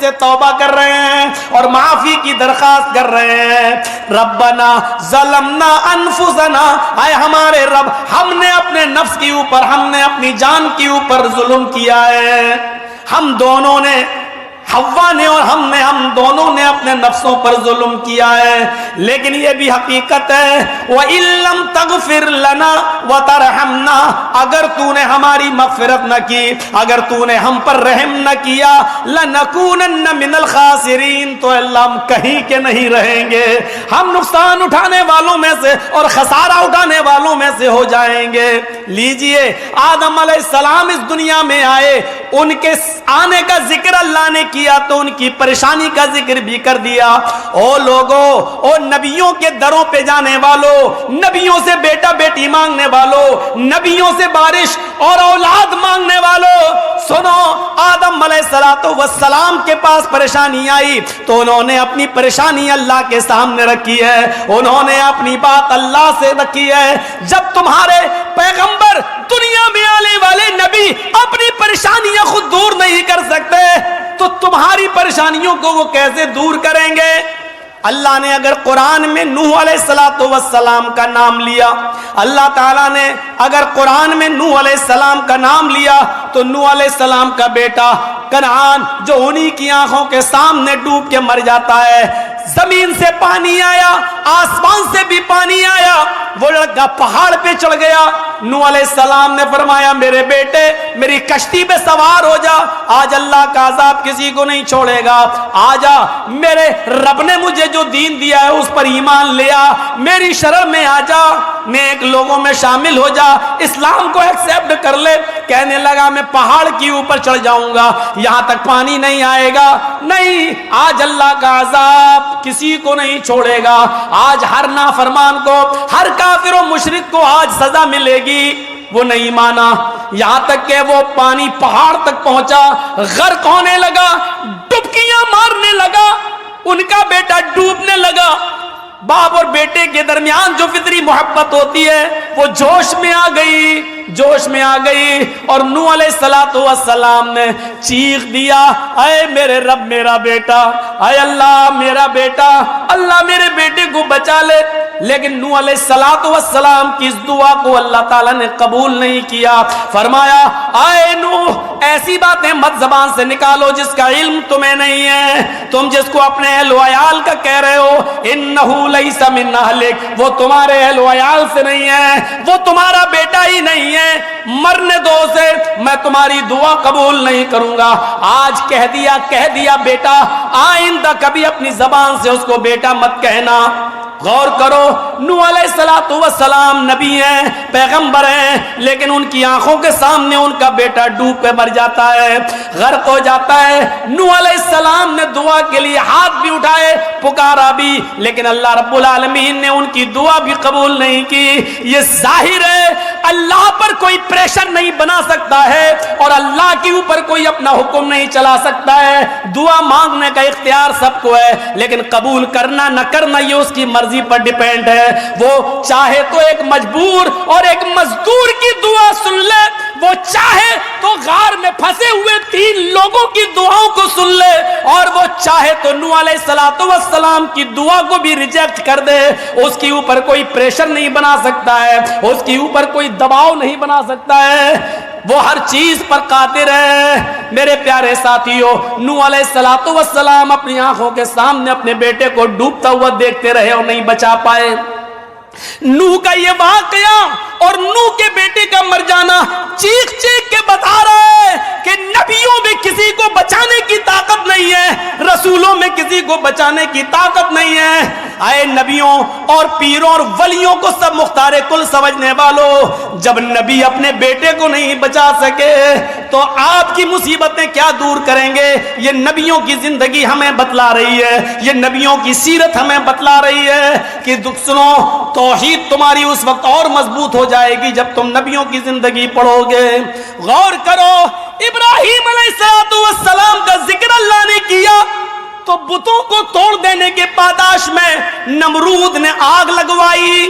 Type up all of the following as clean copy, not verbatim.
سے توبہ کر رہے ہیں اور معافی کی درخواست کر رہے ہیں. ربنا ظلمنا انفسنا، اے ہمارے رب ہم نے اپنے نفس کے اوپر، ہم نے اپنی جان کے اوپر ظلم کیا ہے. ہم دونوں نے، حوا نے اور ہم دونوں نے اپنے نفسوں پر ظلم کیا ہے. لیکن یہ بھی حقیقت ہے وَإِن لَّمْ تَغْفِرْ لَنَا وَتَرْحَمْنَا، اگر تو نے ہماری مغفرت نہ کی، اگر تو نے ہم پر رحم نہ کیا، لَنَكُونَنَّ مِنَ الْخَاسِرِينَ، تو اللہ ہم کہیں کے نہیں رہیں گے، ہم نقصان اٹھانے والوں میں سے اور خسارہ اٹھانے والوں میں سے ہو جائیں گے. لیجئے آدم علیہ السلام اس دنیا میں آئے، ان کے آنے کا ذکر اللہ نے کیا تو ان کی پریشانی کا ذکر بھی کر دیا. او لوگو، او نبیوں کے دروں پہ جانے والوں، نبیوں سے بیٹا بیٹی مانگنے والوں، نبیوں سے بارش اور اولاد مانگنے والوں، سنو، آدم علیہ السلام کے پاس پریشانی آئی تو انہوں نے اپنی پریشانی اللہ کے سامنے رکھی ہے، انہوں نے اپنی بات اللہ سے رکھی ہے. جب تمہارے پیغمبر، دنیا میں آنے والے نبی اپنی پریشانیاں خود دور نہیں کر سکتے تو تمہاری پریشانیوں کو وہ کیسے دور کریں گے؟ اللہ نے اگر قرآن میں نوح علیہ السلام کا نام لیا، اللہ تعالیٰ نے اگر قرآن میں نوح علیہ السلام کا نام لیا تو نوح علیہ السلام کا بیٹا کنعان جو انہی کی آنکھوں کے سامنے ڈوب کے مر جاتا ہے. زمین سے پانی آیا، آسمان سے بھی پانی آیا، وہ لڑکا پہاڑ پہ چڑھ گیا. نوح علیہ السلام نے فرمایا میرے بیٹے میری کشتی پہ سوار ہو جا، آج اللہ کا عذاب کسی کو نہیں چھوڑے گا. آجا، میرے رب نے مجھے جو دین دیا ہے اس پر ایمان لیا، میری شرع میں آجا، نیک لوگوں میں شامل ہو جا، اسلام کو ایکسپٹ کر لے. کہنے لگا میں پہاڑ کی اوپر چڑھ جاؤں گا، یہاں تک پانی نہیں آئے گا. نہیں، آج اللہ کا عذاب کسی کو نہیں چھوڑے گا. آج ہر نافرمان کو، ہر کافر و مشرک کو آج سزا ملے گی. وہ نہیں مانا، یہاں تک کہ وہ پانی پہاڑ تک پہنچا، غرق ہونے لگا، ڈبکیاں مارنے لگا، ان کا بیٹا ڈوبنے لگا. باپ اور بیٹے کے درمیان جو فطری محبت ہوتی ہے وہ جوش میں آ گئی، جوش میں آ گئی. اور نوح علیہ السلام نے چیخ دیا، اے میرے رب میرا بیٹا، اے اللہ میرا بیٹا، اللہ میرے بیٹے کو بچا لے. لیکن نوح علیہ السلام کی اس دعا کو اللہ تعالیٰ نے قبول نہیں کیا. فرمایا اے نوح ایسی باتیں مت زبان سے نکالو جس کا علم تمہیں نہیں ہے. تم جس کو اپنے اہل و عیال کا کہہ رہے ہو، انہو لیس من اہلک، وہ تمہارے اہل و عیال سے نہیں ہے، وہ تمہارا بیٹا ہی نہیں ہے، مرنے دو اسے، میں تمہاری دعا قبول نہیں کروں گا. آج کہہ دیا بیٹا، آئندہ کبھی اپنی زبان سے اس کو بیٹا مت کہنا. غور کرو، نوح علیہ السلام نبی ہیں، پیغمبر ہیں، لیکن ان کی آنکھوں کے سامنے ان کا بیٹا ڈوب کے مر جاتا ہے، غرق ہو جاتا ہے. نوح علیہ السلام نے دعا کے لیے ہاتھ بھی اٹھائے، پکارا بھی، لیکن اللہ رب العالمین نے ان کی دعا بھی قبول نہیں کی. یہ ظاہر ہے اللہ پر کوئی پریشر نہیں بنا سکتا ہے اور اللہ کے اوپر کوئی اپنا حکم نہیں چلا سکتا ہے. دعا مانگنے کا اختیار سب کو ہے، لیکن قبول کرنا نہ کرنا یہ اس کی مرضی پر ڈیپینڈ ہے. وہ چاہے تو ایک مجبور اور ایک مزدور کی دعا سن لے، وہ چاہے تو غار میں پھنسے ہوئے 3 لوگوں کی دعاؤں کو سن لے، اور وہ چاہے تو نوح علیہ السلام کی دعا کو بھی ریجیکٹ کر دے. اس کے اوپر کوئی پریشر نہیں بنا سکتا ہے، اس کے اوپر کوئی دباؤ نہیں بنا سکتا ہے، وہ ہر چیز پر قادر ہے. میرے پیارے ساتھیوں، نوح علیہ السلام اپنی آنکھوں کے سامنے اپنے بیٹے کو ڈوبتا ہوا دیکھتے رہے اور نہیں بچا پائے. نوح کا یہ واقعہ اور نوح کے بیٹے کا مر جانا چیخ چیخ کے بتا رہا ہے کہ نبیوں میں کسی کو بچانے کی طاقت نہیں ہے، رسولوں میں کسی کو بچانے کی طاقت نہیں ہے. اے نبیوں اور پیروں اور ولیوں کو سب مختار کل سمجھنے والوں، جب نبی اپنے بیٹے کو نہیں بچا سکے تو آپ کی مصیبتیں کیا دور کریں گے؟ یہ نبیوں کی زندگی ہمیں بتلا رہی ہے، یہ نبیوں کی سیرت ہمیں بتلا رہی ہے کہ دکھ سنو، توحید تمہاری اس وقت اور مضبوط ہو جائے گی جب تم نبیوں کی زندگی پڑھو گے. غور کرو، ابراہیم علیہ السلام کا ذکر اللہ نے کیا تو بتوں کو توڑ دینے کے پاداش میں نمرود نے آگ لگوائی.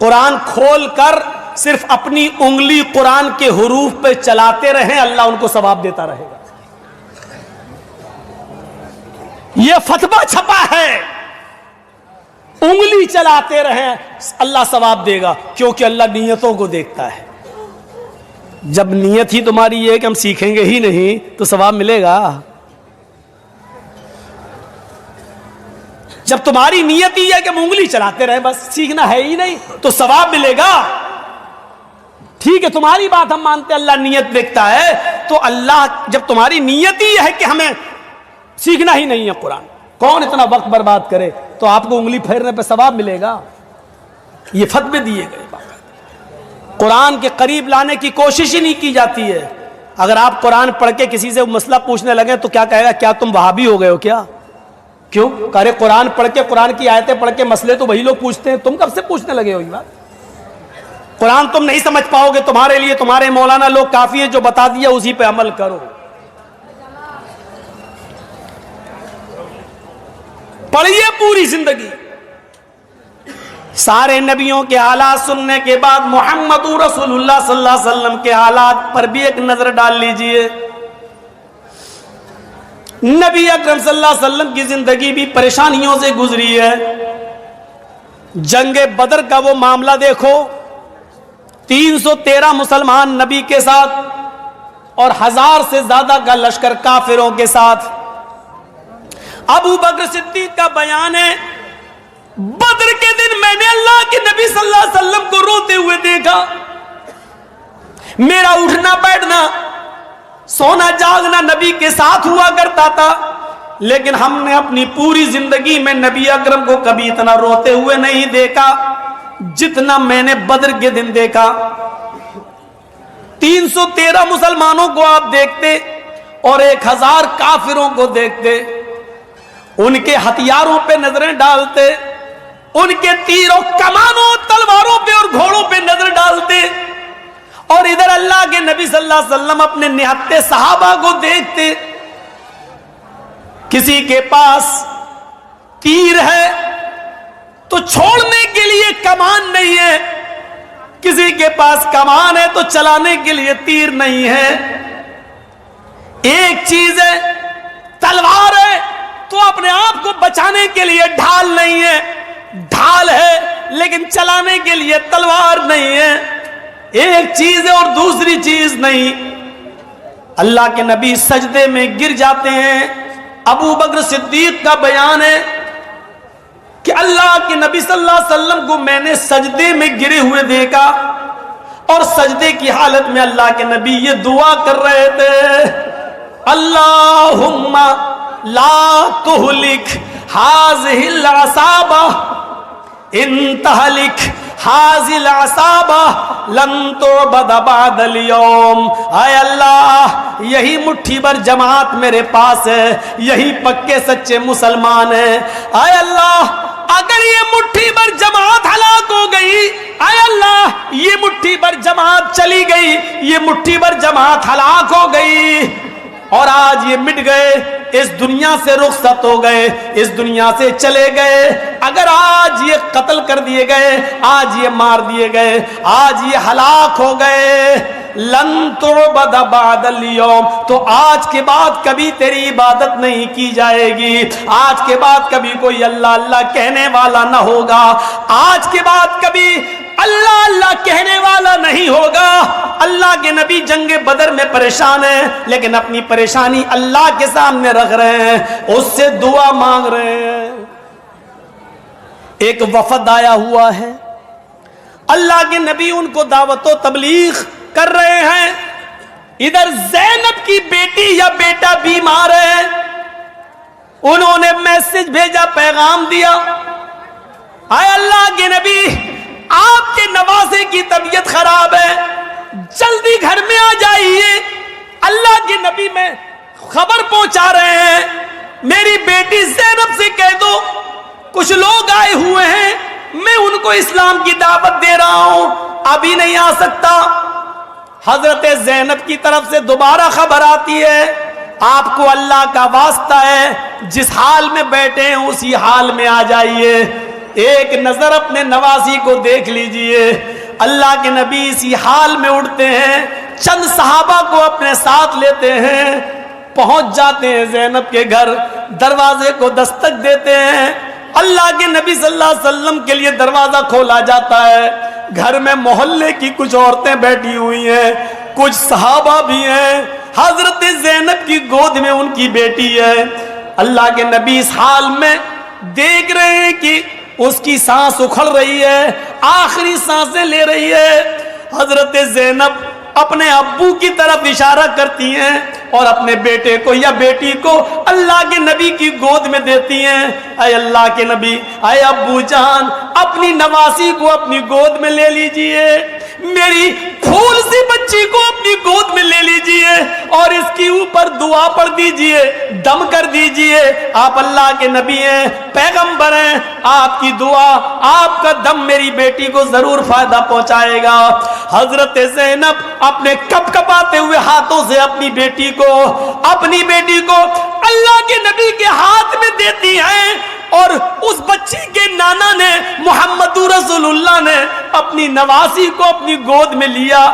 قرآن کھول کر صرف اپنی انگلی قرآن کے حروف پہ چلاتے رہیں، اللہ ان کو ثواب دیتا رہے گا۔ یہ فتویٰ چھپا ہے، انگلی چلاتے رہیں اللہ ثواب دے گا، کیونکہ اللہ نیتوں کو دیکھتا ہے۔ جب نیت ہی تمہاری یہ ہے کہ ہم سیکھیں گے ہی نہیں تو ثواب ملے گا؟ جب تمہاری نیت ہی ہے کہ ہم انگلی چلاتے رہے، بس سیکھنا ہے ہی نہیں تو ثواب ملے گا۔ ٹھیک ہے، تمہاری بات ہم مانتے ہیں، اللہ نیت دیکھتا ہے، تو اللہ جب تمہاری نیت ہی ہے کہ ہمیں سیکھنا ہی نہیں ہے قرآن، کون اتنا وقت برباد کرے، تو آپ کو انگلی پھیرنے پہ ثواب ملے گا۔ یہ فتوے دیے گئے، قرآن کے قریب لانے کی کوشش ہی نہیں کی جاتی ہے۔ اگر آپ قرآن پڑھ کے کسی سے مسئلہ پوچھنے لگے تو کیا کہے گا؟ کیا تم وہابی ہو گئے ہو کیا؟ کیوں؟ کہ قرآن پڑھ کے، قرآن کی آیتیں پڑھ کے مسئلے تو وہی لوگ پوچھتے ہیں، تم کب سے پوچھنے لگے ہو یہ بات؟ قرآن تم نہیں سمجھ پاؤ گے، تمہارے لیے تمہارے مولانا لوگ کافی ہیں، جو بتا دیا اسی پہ عمل کرو۔ پڑھیے پوری زندگی، سارے نبیوں کے حالات سننے کے بعد محمد رسول اللہ صلی اللہ علیہ وسلم کے حالات پر بھی ایک نظر ڈال لیجئے۔ نبی اکرم صلی اللہ علیہ وسلم کی زندگی بھی پریشانیوں سے گزری ہے۔ جنگ بدر کا وہ معاملہ دیکھو، 313 مسلمان نبی کے ساتھ اور 1000 سے زیادہ کا لشکر کافروں کے ساتھ۔ ابو بکر صدیق کا بیان ہے، بدر کے دن میں نے اللہ کے نبی صلی اللہ علیہ وسلم کو روتے ہوئے دیکھا۔ میرا اٹھنا بیٹھنا، سونا جاگنا نبی کے ساتھ ہوا کرتا تھا، لیکن ہم نے اپنی پوری زندگی میں نبی اکرم کو کبھی اتنا روتے ہوئے نہیں دیکھا جتنا میں نے بدر کے دن دیکھا۔ 313 مسلمانوں کو آپ دیکھتے اور 1000 کافروں کو دیکھتے، ان کے ہتھیاروں پہ نظریں ڈالتے، ان کے تیروں، کمانوں، تلواروں پہ اور گھوڑوں پہ نظر ڈالتے، اور ادھر اللہ کے نبی صلی اللہ علیہ وسلم اپنے نہتے صحابہ کو دیکھتے۔ کسی کے پاس تیر ہے تو چھوڑنے کے لیے کمان نہیں ہے، کسی کے پاس کمان ہے تو چلانے کے لیے تیر نہیں ہے۔ ایک چیز ہے تلوار ہے تو اپنے آپ کو بچانے کے لیے ڈھال نہیں ہے، ڈھال ہے لیکن چلانے کے لیے تلوار نہیں ہے۔ ایک چیز ہے اور دوسری چیز نہیں۔ اللہ کے نبی سجدے میں گر جاتے ہیں۔ ابو بکر صدیق کا بیان ہے کہ اللہ کے نبی صلی اللہ علیہ وسلم کو میں نے سجدے میں گرے ہوئے دیکھا، اور سجدے کی حالت میں اللہ کے نبی یہ دعا کر رہے تھے، اللہم لا تہلک ہذہ العصابہ ان تہلک ہذہ العصابہ لن تعبد بعد اليوم۔ اے اللہ، یہی مٹھی بھر جماعت میرے پاس ہے، یہی پکے سچے مسلمان ہیں۔ اے اللہ، اگر یہ مٹھی بھر جماعت ہلاک ہو گئی، اے اللہ یہ مٹھی بھر جماعت چلی گئی، یہ مٹھی بھر جماعت ہلاک ہو گئی اور آج یہ مٹ گئے، اس دنیا سے رخصت ہو گئے، اس دنیا سے چلے گئے، اگر آج یہ قتل کر دیے گئے، آج یہ مار دیے گئے، آج یہ ہلاک ہو گئے، لن تعبد بعد اليوم، تو آج کے بعد کبھی تیری عبادت نہیں کی جائے گی، آج کے بعد کبھی کوئی اللہ اللہ کہنے والا نہ ہوگا، آج کے بعد کبھی اللہ اللہ کہنے والا نہیں ہوگا۔ اللہ کے نبی جنگ بدر میں پریشان ہیں، لیکن اپنی پریشانی اللہ کے سامنے رکھ رہے ہیں، اس سے دعا مانگ رہے ہیں۔ ایک وفد آیا ہوا ہے، اللہ کے نبی ان کو دعوت و تبلیغ کر رہے ہیں۔ ادھر زینب کی بیٹی یا بیٹا بیمار ہے، انہوں نے میسج بھیجا، پیغام دیا، اے اللہ کے نبی، آپ کے نواسے کی طبیعت خراب ہے، جلدی گھر میں آ جائیے۔ اللہ کے نبی میں خبر پہنچا رہے ہیں، میری بیٹی زینب سے کہہ دو کچھ لوگ آئے ہوئے ہیں، میں ان کو اسلام کی دعوت دے رہا ہوں، ابھی نہیں آ سکتا۔ حضرت زینب کی طرف سے دوبارہ خبر آتی ہے، آپ کو اللہ کا واسطہ ہے، جس حال میں بیٹھے ہیں اسی حال میں آ جائیے۔ ایک نظر اپنے نواسی کو دیکھ لیجئے. اللہ کے نبی اسی حال میں اٹھتے ہیں, چند صحابہ کو اپنے ساتھ لیتے ہیں, پہنچ جاتے ہیں زینب کے گھر, دروازے کو دستک دیتے ہیں. اللہ کے نبی صلی اللہ علیہ وسلم کے لیے دروازہ کھولا جاتا ہے. گھر میں محلے کی کچھ عورتیں بیٹھی ہوئی ہیں, کچھ صحابہ بھی ہیں. حضرت زینب کی گود میں ان کی بیٹی ہے. اللہ کے نبی اس حال میں دیکھ رہے ہیں کہ اس کی سانس اکھڑ رہی ہے, آخری سانسیں لے رہی ہے. حضرت زینب اپنے ابو کی طرف اشارہ کرتی ہیں اور اپنے بیٹے کو یا بیٹی کو اللہ کے نبی کی گود میں دیتی ہیں. اے اللہ کے نبی, اے ابو جان, اپنی نواسی کو اپنی گود میں لے لیجئے, میری پھول سی بچی کو اپنی گود میں لے لیجئے اور اس کی اوپر دعا پڑھ دیجئے, دم کر دیجئے. آپ اللہ کے نبی ہیں, پیغمبر ہیں, آپ کی دعا, آپ کا دم میری بیٹی کو ضرور فائدہ پہنچائے گا. حضرت زینب اپنے کپ کپاتے ہوئے ہاتھوں سے اپنی بیٹی کو اللہ کے نبی کے ہاتھ میں دیتی ہیں, اور اس بچی کے نانا نے, محمد رسول اللہ نے, اپنی نواسی کو اپنی گود میں لیا.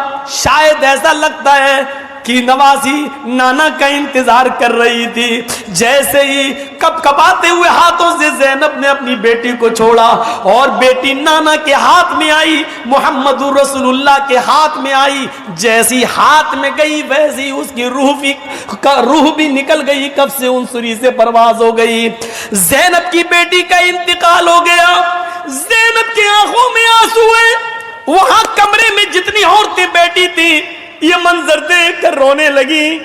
شاید ایسا لگتا ہے کہ نواسی نانا کا انتظار کر رہی تھی. جیسے ہی کپ کپاتے ہوئے ہاتھوں سے زینب نے اپنی بیٹی کو چھوڑا اور بیٹی نانا کے ہاتھ میں آئی, محمد رسول اللہ کے ہاتھ میں آئی. جیسی ہاتھ میں گئی ویسی اس کی روح بھی نکل گئی, کب سے انصری سے پرواز ہو گئی. زینب کی بیٹی کا انتقال ہو گیا. زینب کی آنکھوں میں آنسو ہیں. وہاں کمرے میں جتنی عورتیں بیٹھی تھیں یہ منظر دیکھ کر رونے لگی.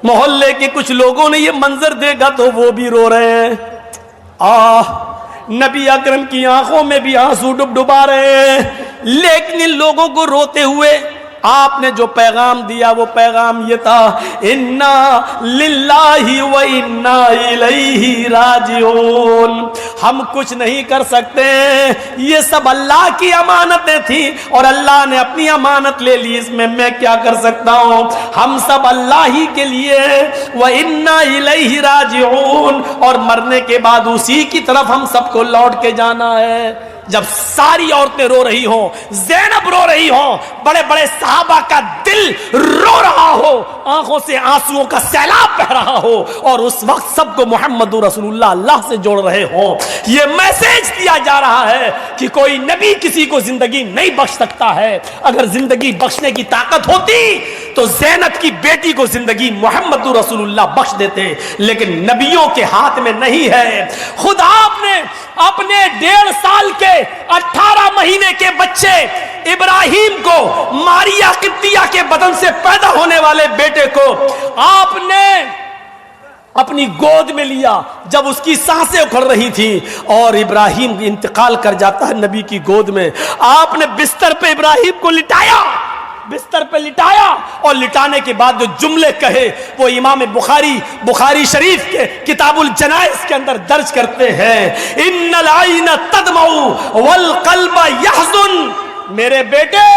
محلے کے کچھ لوگوں نے یہ منظر دیکھا تو وہ بھی رو رہے ہیں. نبی اکرم کی آنکھوں میں بھی آنسو ڈبڈبا رہے ہیں. لیکن ان لوگوں کو روتے ہوئے آپ نے جو پیغام دیا وہ پیغام یہ تھا, انا للہ و انا الیہ راجعون. ہم کچھ نہیں کر سکتے, یہ سب اللہ کی امانتیں تھیں اور اللہ نے اپنی امانت لے لی, اس میں کیا کر سکتا ہوں. ہم سب اللہ ہی کے لیے, و انا الیہ راجعون, اور مرنے کے بعد اسی کی طرف ہم سب کو لوٹ کے جانا ہے. جب ساری عورتیں رو رہی ہوں, زینب رو رہی ہوں, بڑے بڑے صحابہ کا دل رو رہا ہو, آنکھوں سے آنسوؤں کا سیلاب بہ رہا ہو, اور اس وقت سب کو محمد رسول اللہ سے جوڑ رہے ہوں, یہ میسج دیا جا رہا ہے کہ کوئی نبی کسی کو زندگی نہیں بخش سکتا ہے. اگر زندگی بخشنے کی طاقت ہوتی تو زینب کی بیٹی کو زندگی محمد رسول اللہ بخش دیتے, لیکن نبیوں کے ہاتھ میں نہیں ہے. خود آپ نے اپنے 1.5 سال کے 18 مہینے کے بچے ابراہیم کو, ماریا قبطیہ کے بدن سے پیدا ہونے والے بیٹے کو آپ نے اپنی گود میں لیا جب اس کی سانسیں اکھڑ رہی تھی, اور ابراہیم انتقال کر جاتا ہے نبی کی گود میں. آپ نے بستر پہ ابراہیم کو لٹایا اور لٹانے کے بعد جو جملے کہے وہ امام بخاری شریف کے کتاب الجنائز کے اندر درج کرتے ہیں, ان العین تدمع والقلب یحزن. میرے بیٹے